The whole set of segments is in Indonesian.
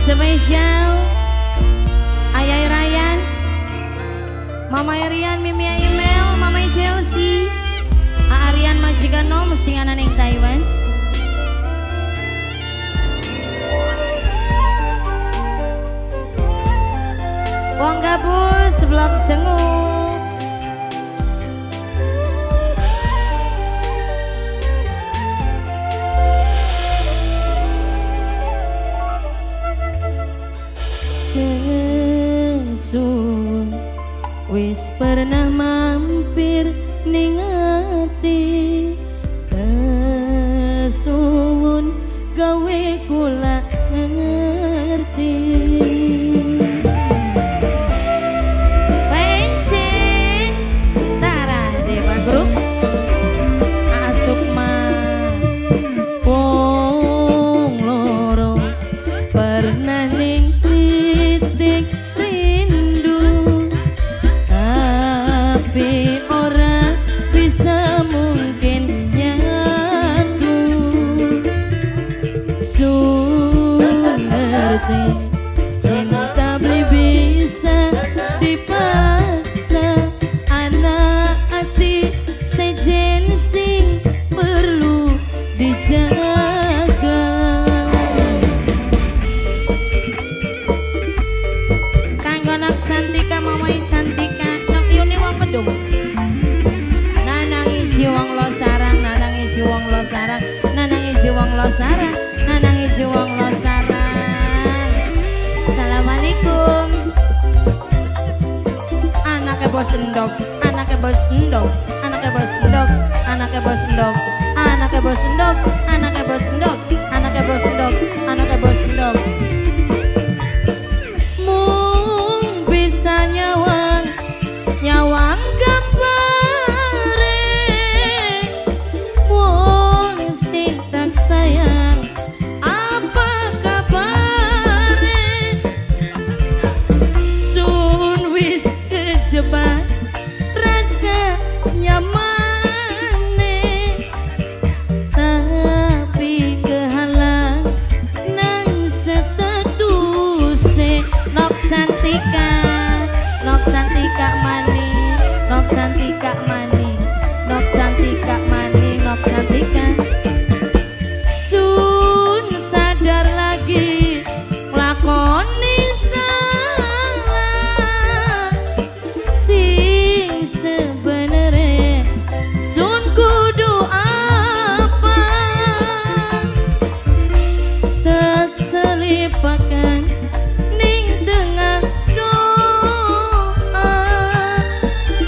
spesial Ayah Ryan, Mama Rian, Mimi Email, Mama Chelsea, Arian Majikano musinganan ing Taiwan. Wong gabus sebelum jenguk. Sun wis pernah mampir ning ati, kesuwun gawe kula ngerti. Pencing Tara Dewa Group Asukma wong loro pernah ning titik rindu, tapi ora bisa mungkin nyatu. Ngerti cinta beli bisa dipaksa, anak hati sejen sing perlu dijaga. Kanggo anak Cantika mamain Cantika nok yune wong medung, nanang iji wong lo sarang, nanang iji wong lo sarang, nanang iji wong lo sarang, nanang iji wong lo sarang. Assalamualaikum. Anaknya bos endok, anaknya bos endok, anaknya bos endok, anaknya bos endok, anaknya bos endok, anaknya bos endok, anaknya bos endok, anaknya bos endok. Mung bisa nyawang, nyawang gambare wong sing tak sayang. Apa kabare? Sun wis kejebak rasa nyamane, tapi kehalang nang statuse. Nok Cantika, nok Cantika mani, nok Cantika mani, nok Cantika mani, nok Cantika. Sun sadar lagi nglakoni salah, sing sebenere sun kudu apa. Tak selipakan ning tengah doa,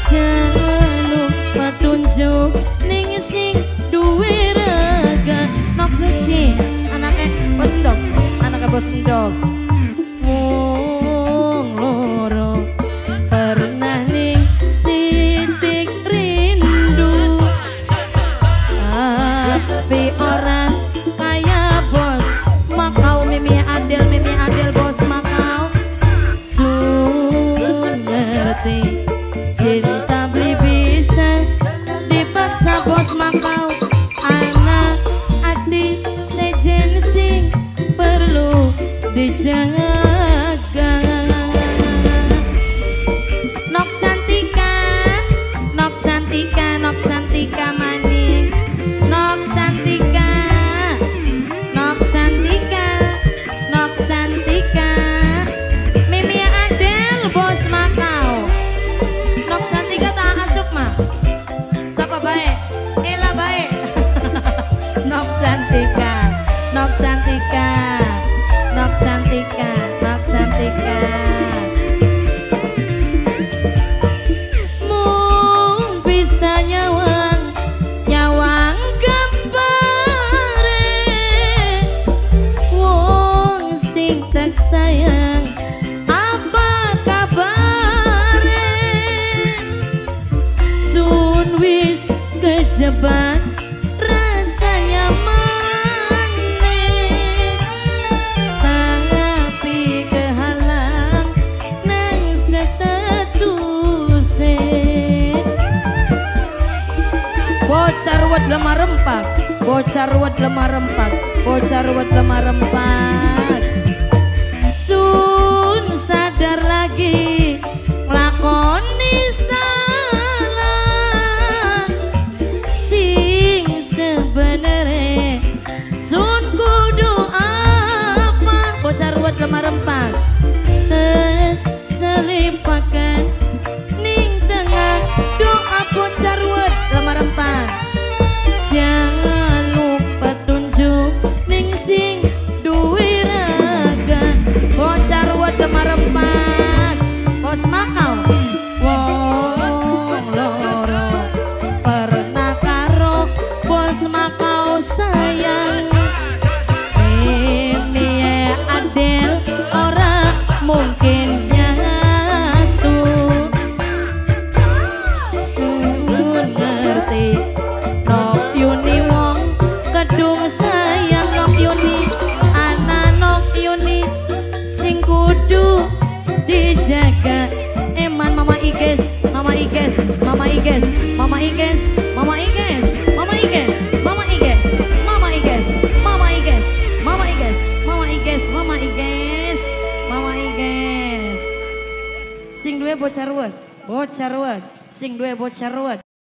jangan lupa tunjuk ning sing duwe raga. Nok Suci anaknya bos endok, anaknya bos endok. Wong loro pernah ning titik rindu, tapi orang kaya bos Makau. Mimi Adel bos Makau. Sun ngerti cinta beli bisa dipaksa bos Makau, anak hati sejen sing perlu dijaga. Nok Cantika, nok Cantika, nok Cantika mani, nok Cantika, nok Cantika, nok Cantika. Mimi Adel bos Makau, nok Cantika tak asuk mah. Sapa baik? Ela baik. Nok Cantika, nok Cantika, nok Cantika, nok Cantika. Mung bisa nyawang, nyawang gambare wong sing tak sayang. Apa kabare? Sun wis kejebak rasa nyamane, tapi kehalang nang statuse. Bocah ruwet lemah rempak, bocah ruwet lemah rempak, bocah ruwet lemah rempak. sadar lagi lakoni salah sing sebenere sun kudu apa bocah ruwet lemah rempah selimpakan ning tengah doa bocah ruwet lemah rempah jangan lupa tunjuk ning sing duwe raga bocah ruwet lemah rempah bos makau wong loro pernah karo bos makau sayang ini adel ora mungkin jatuh ngerti nok yuni wong kedung sayang nok yuni anak nok yuni sing kudu dijaga eman mama Iges mama Iges mama Iges mama Iges mama Iges mama Iges mama Iges mama Iges mama Iges mama Iges mama Iges mama Iges mama Iges sing duwe bocah ruwet sing duwe bocah ruwet